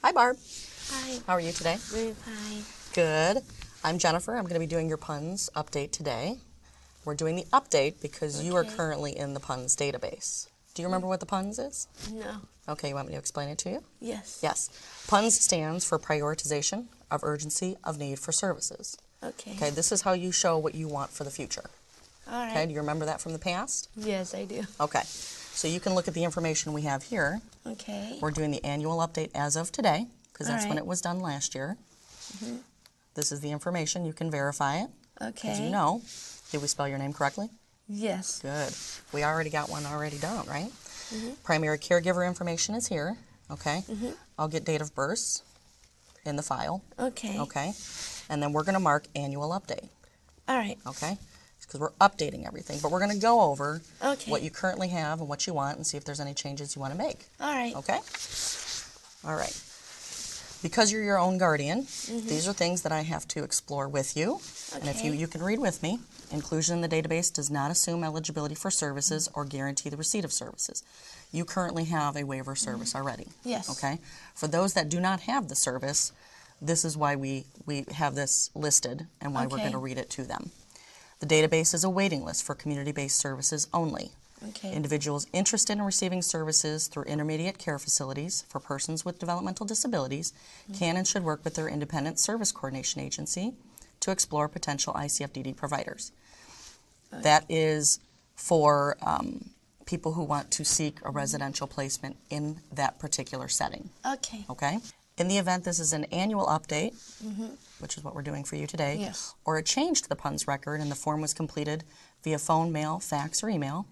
Hi, Barb. Hi. How are you today? Very fine. Good. I'm Jennifer. I'm going to be doing your PUNS update today. We're doing the update because you are currently in the PUNS database. Do you remember what the PUNS is? No. Okay, you want me to explain it to you? Yes. Yes. PUNS stands for Prioritization of Urgency of Need for Services. Okay. Okay, this is how you show what you want for the future. All right. Okay, do you remember that from the past? Yes, I do. Okay, so you can look at the information we have here. Okay. We're doing the annual update as of today, because that's when right. it was done last year. This is the information. You can verify it. Okay. Did you know? Did we spell your name correctly? Yes. Good. We already got one already done, right? Primary caregiver information is here. Okay. I'll get date of birth in the file. Okay. Okay. And then we're going to mark annual update. All right. Okay. Because we're updating everything. But we're going to go over Okay. what you currently have and what you want and see if there's any changes you want to make. All right. Okay? All right. Because you're your own guardian, these are things that I have to explore with you. And if you can read with me, inclusion in the database does not assume eligibility for services or guarantee the receipt of services. You currently have a waiver service already. Yes. Okay? For those that do not have the service, this is why we have this listed and why we're going to read it to them. The database is a waiting list for community-based services only. Okay. Individuals interested in receiving services through intermediate care facilities for persons with developmental disabilities can and should work with their independent service coordination agency to explore potential ICFDD providers. That is for people who want to seek a residential placement in that particular setting. Okay. Okay? In the event this is an annual update, which is what we're doing for you today, Yes. or a change to the PUNS record and the form was completed via phone, mail, fax, or email,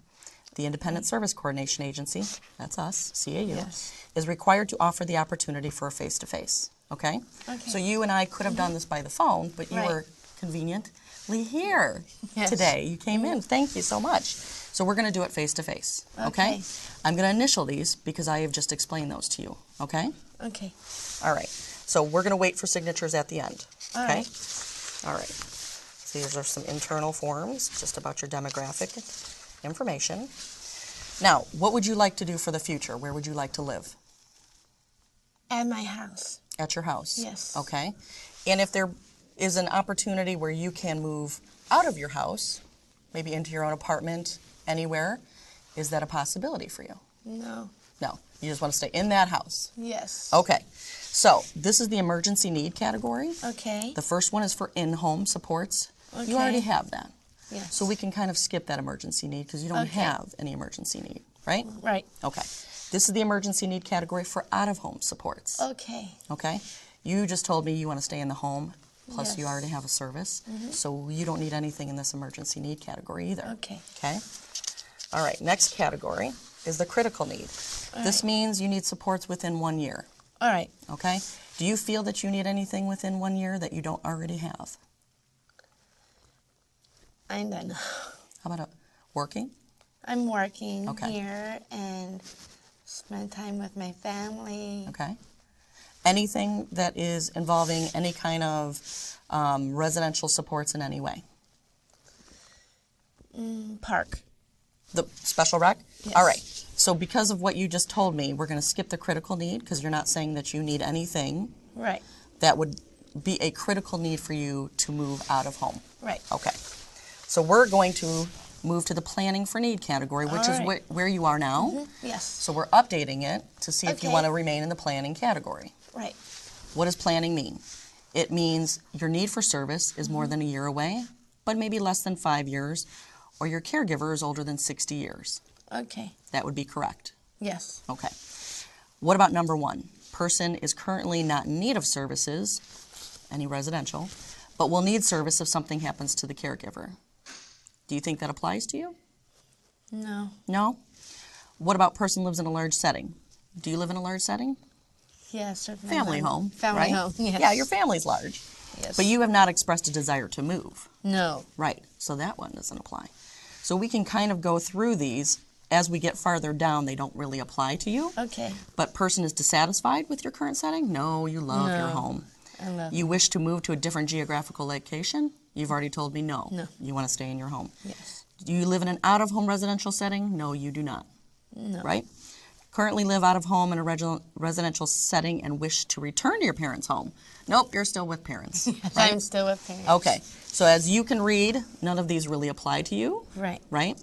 the Independent Service Coordination Agency, that's us, CAU, is required to offer the opportunity for a face-to-face. Okay? So you and I could have done this by the phone, but you were conveniently here today. You came in. Thank you so much. So we're going to do it face-to-face. Okay? I'm going to initial these because I have just explained those to you. Okay? Okay. All right. So we're going to wait for signatures at the end. All Okay? right. All right. So these are some internal forms just about your demographic information. Now, what would you like to do for the future? Where would you like to live? At my house. At your house? Yes. Okay. And if there is an opportunity where you can move out of your house, maybe into your own apartment, anywhere, is that a possibility for you? No. No. You just want to stay in that house? Yes. Okay. So, this is the emergency need category. Okay. The first one is for in-home supports. Okay. You already have that. Yes. So we can kind of skip that emergency need because you don't have any emergency need, right? Right. Okay. This is the emergency need category for out-of-home supports. Okay. Okay? You just told me you want to stay in the home, plus you Yes. already have a service, so you don't need anything in this emergency need category either. Okay. Okay? All right, next category is the critical need. This means you need supports within 1 year. All right. Okay? Do you feel that you need anything within 1 year that you don't already have? I don't know. How about working? I'm working Okay. here and spend time with my family. Okay. Anything that is involving any kind of residential supports in any way? Park. The special rec? Yes. All right. So because of what you just told me, we're going to skip the critical need because you're not saying that you need anything Right. that would be a critical need for you to move out of home. Right. Okay. So we're going to move to the planning for need category, which is right. where you are now. Yes. So we're updating it to see if you Okay. want to remain in the planning category. Right. What does planning mean? It means your need for service is more than a year away, but maybe less than 5 years, or your caregiver is older than 60 years. Okay. That would be correct. Yes. Okay. What about number 1? Person is currently not in need of services, any residential, but will need service if something happens to the caregiver. Do you think that applies to you? No. No? What about person lives in a large setting? Do you live in a large setting? Yes. Family home, Family right? home. Yes. Yeah, your family's large. Yes. But you have not expressed a desire to move. No. Right, so that one doesn't apply. So we can kind of go through these. As we get farther down, they don't really apply to you. Okay. But person is dissatisfied with your current setting? No, you love your home. I love You wish to move to a different geographical location? You've already told me no. No. You want to stay in your home. Yes. Do you live in an out-of-home residential setting? No, you do not. No. Right? Currently live out of home in a residential setting and wish to return to your parents' home. Nope, you're still with parents. Right? I'm still with parents. Okay, so as you can read, none of these really apply to you. Right. Right?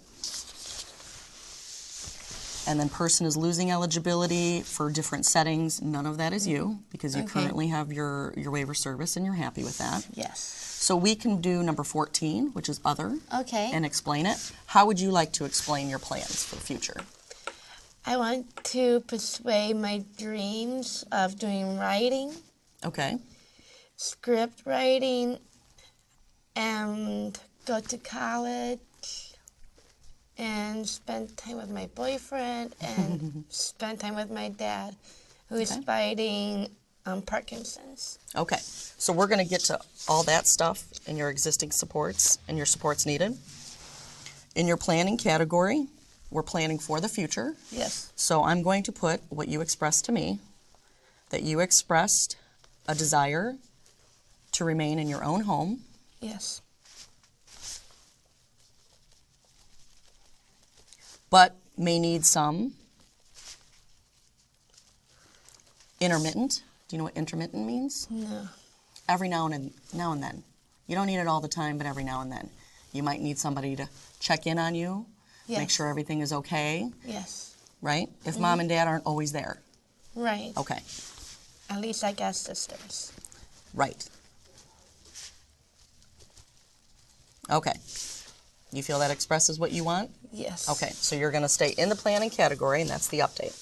And then person is losing eligibility for different settings. None of that is you, because you currently have your waiver service and you're happy with that. Yes. So we can do number 14, which is other, Okay. and explain it. How would you like to explain your plans for the future? I want to pursue my dreams of doing writing, Okay. script writing, and go to college and spend time with my boyfriend and spend time with my dad, who is fighting Parkinson's. Okay. So we're going to get to all that stuff in your existing supports and your supports needed. In your planning category, we're planning for the future. Yes. So I'm going to put what you expressed to me, that you expressed a desire to remain in your own home. Yes. But may need some intermittent. Do you know what intermittent means? No. Every now and then. You don't need it all the time, but every now and then. You might need somebody to check in on you, make sure everything is okay, Yes. right? If mom and dad aren't always there. Right. Okay, At least I got sisters. right. Okay. You feel that expresses what you want? Yes. Okay, so you're going to stay in the planning category, and that's the update.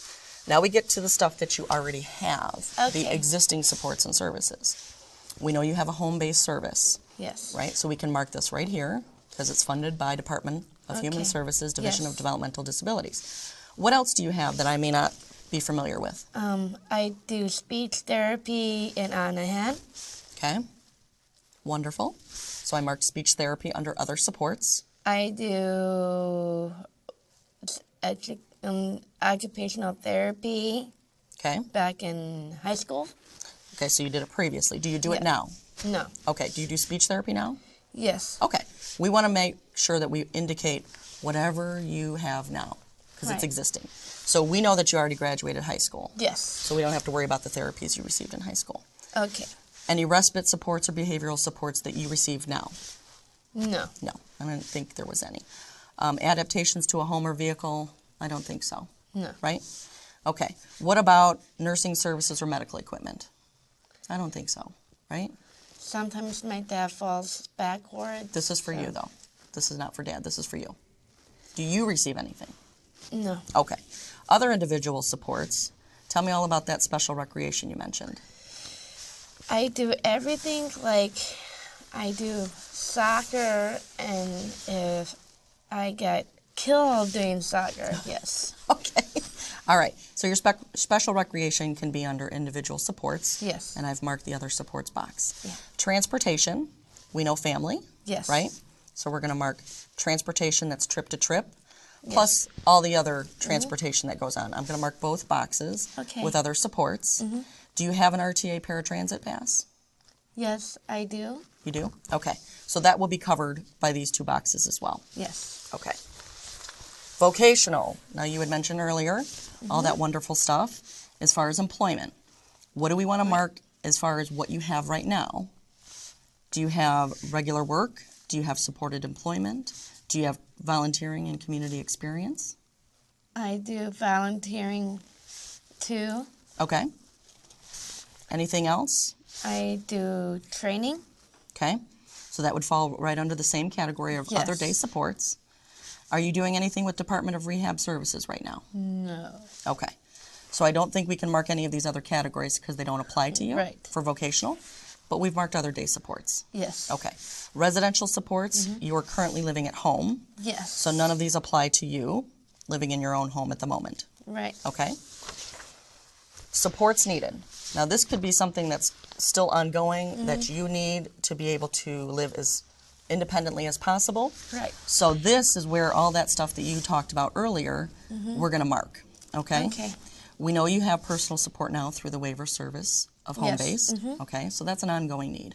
Now we get to the stuff that you already have, the Okay. existing supports and services. We know you have a home-based service, Yes. right? So we can mark this right here because it's funded by Department of Human Okay. Services, Division Yes. of Developmental Disabilities. What else do you have that I may not be familiar with? I do speech therapy in Anaheim. Okay, wonderful. So I marked speech therapy under other supports. I do occupational therapy Okay, back in high school. okay, so you did it previously. Do you do it Yeah. now? No. Okay, do you do speech therapy now? Yes. Okay, we want to make sure that we indicate whatever you have now, because it's Right. existing. So we know that you already graduated high school, Yes. so we don't have to worry about the therapies you received in high school. Okay. Any respite supports or behavioral supports that you receive now? No. No, I don't think there was any. Adaptations to a home or vehicle? I don't think so, No. right? Okay, what about nursing services or medical equipment? I don't think so, right? Sometimes my dad falls backwards. This is for you, though. This is not for Dad, this is for you. Do you receive anything? No. Okay. Other individual supports, tell me all about that special recreation you mentioned. I do everything, like I do soccer, and if I get killed doing soccer, yes. Okay. All right. So your special recreation can be under individual supports. Yes. And I've marked the other supports box. Yeah. Transportation, we know family. Yes. Right? So we're going to mark transportation that's trip to trip, plus all the other transportation that goes on. I'm going to mark both boxes Okay. with other supports. Do you have an RTA paratransit pass? Yes, I do. You do? Okay. So that will be covered by these two boxes as well. Yes. Okay. Vocational. Now you had mentioned earlier all that wonderful stuff as far as employment. What do we want to mark as far as what you have right now? Do you have regular work? Do you have supported employment? Do you have volunteering and community experience? I do volunteering too. Okay. Anything else? I do training. Okay. So that would fall right under the same category of Yes. other day supports. Are you doing anything with Department of Rehab Services right now? No. Okay. So I don't think we can mark any of these other categories because they don't apply to you Right. for vocational, but we've marked other day supports. Yes. Okay. Residential supports, you are currently living at home, Yes. so none of these apply to you living in your own home at the moment. Right. Okay? Supports needed. Now this could be something that's still ongoing that you need to be able to live as independently as possible. Right. So this is where all that stuff that you talked about earlier, we're going to mark. Okay? Okay. We know you have personal support now through the waiver service of home Yes. base. Okay, so that's an ongoing need.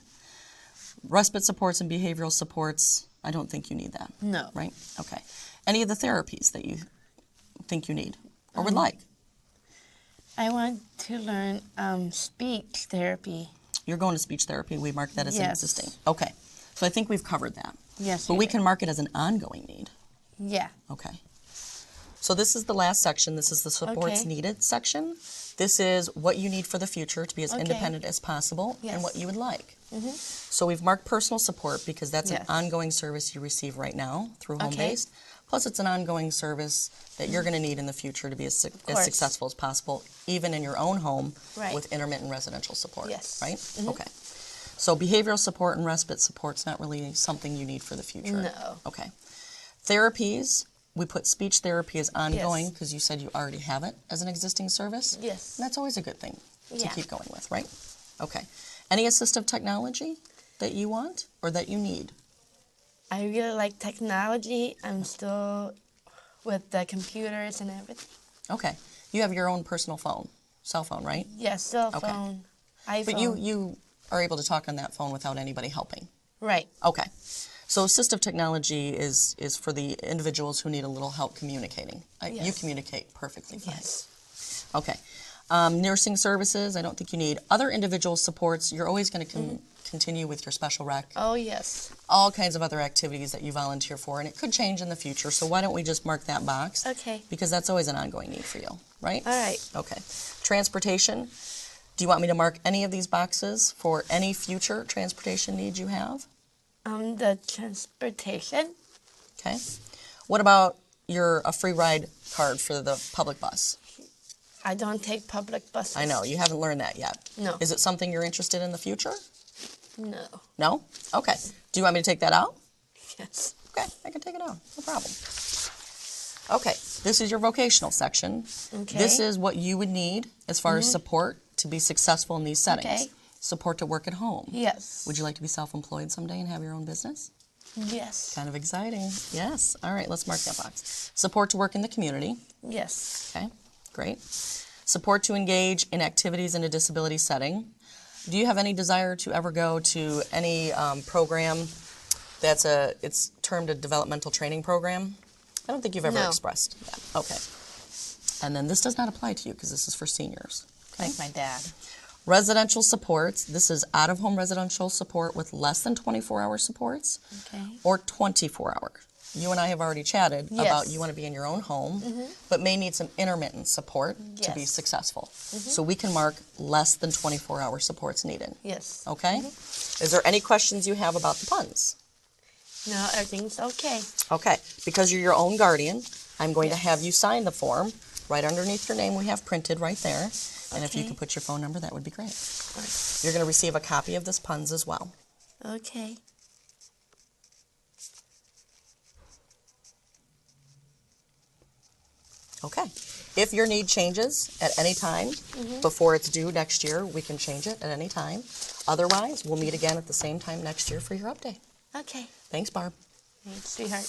Respite supports and behavioral supports, I don't think you need that. No. Right? Okay. Any of the therapies that you think you need or would like? I want to learn speech therapy. You're going to speech therapy. We mark that as an Yes. existing. Okay. So I think we've covered that. Yes, But we can mark it as an ongoing need. Yeah. Okay. So this is the last section. This is the supports Okay. needed section. This is what you need for the future to be as Okay. independent as possible and Yes. what you would like. So we've marked personal support because that's an Yes. ongoing service you receive right now through Okay. home-based. Plus it's an ongoing service that you're going to need in the future to be as course. successful as possible, even in your own home Right. with intermittent residential support. Yes. Right? Okay. So behavioral support and respite support's not really something you need for the future. No. Okay. Therapies, we put speech therapy as ongoing Yes. because you said you already have it as an existing service. Yes. And that's always a good thing to Yeah. keep going with, right? Okay. Any assistive technology that you want or that you need? I really like technology. I'm still with the computers and everything. Okay. You have your own personal phone, cell phone, right? Yes, cell Okay. phone, iPhone. But you are able to talk on that phone without anybody helping. Right. Okay. So assistive technology is for the individuals who need a little help communicating. You Yes. communicate perfectly fine. Yes. Okay. Nursing services, I don't think you need. Other individual supports, you're always going to continue with your special rec. Oh, yes. All kinds of other activities that you volunteer for, and it could change in the future, so why don't we just mark that box? Okay. Because that's always an ongoing need for you, right? All right. Okay. Transportation, do you want me to mark any of these boxes for any future transportation needs you have? The transportation. Okay. What about a free ride card for the public bus? I don't take public buses. I know, you haven't learned that yet. No. Is it something you're interested in the future? No. No? Okay. Do you want me to take that out? Yes. Okay, I can take it out. No problem. Okay, this is your vocational section. Okay. This is what you would need as far as support to be successful in these settings. Okay. Support to work at home. Yes. Would you like to be self-employed someday and have your own business? Yes. Kind of exciting. Yes. All right, let's mark that box. Support to work in the community. Yes. Okay, great. Support to engage in activities in a disability setting. Do you have any desire to ever go to any program it's termed a developmental training program? I don't think you've ever No. expressed that. Okay. And then this does not apply to you because this is for seniors. Okay. Like my dad. Residential supports. This is out-of-home residential support with less than 24-hour supports Okay. or 24-hour. You and I have already chatted Yes. about you want to be in your own home, but may need some intermittent support to be Yes. successful. So we can mark less than 24-hour supports needed. Yes. Okay? Is there any questions you have about the PUNS? No, everything's okay. Okay, because you're your own guardian, I'm going to Yes. have you sign the form. Right underneath your name we have printed right there. And if you Okay. could put your phone number, that would be great. Right. You're going to receive a copy of this PUNS as well. Okay. Okay. If your need changes at any time before it's due next year, we can change it at any time. Otherwise, we'll meet again at the same time next year for your update. Okay. Thanks, Barb. Thanks, sweetheart.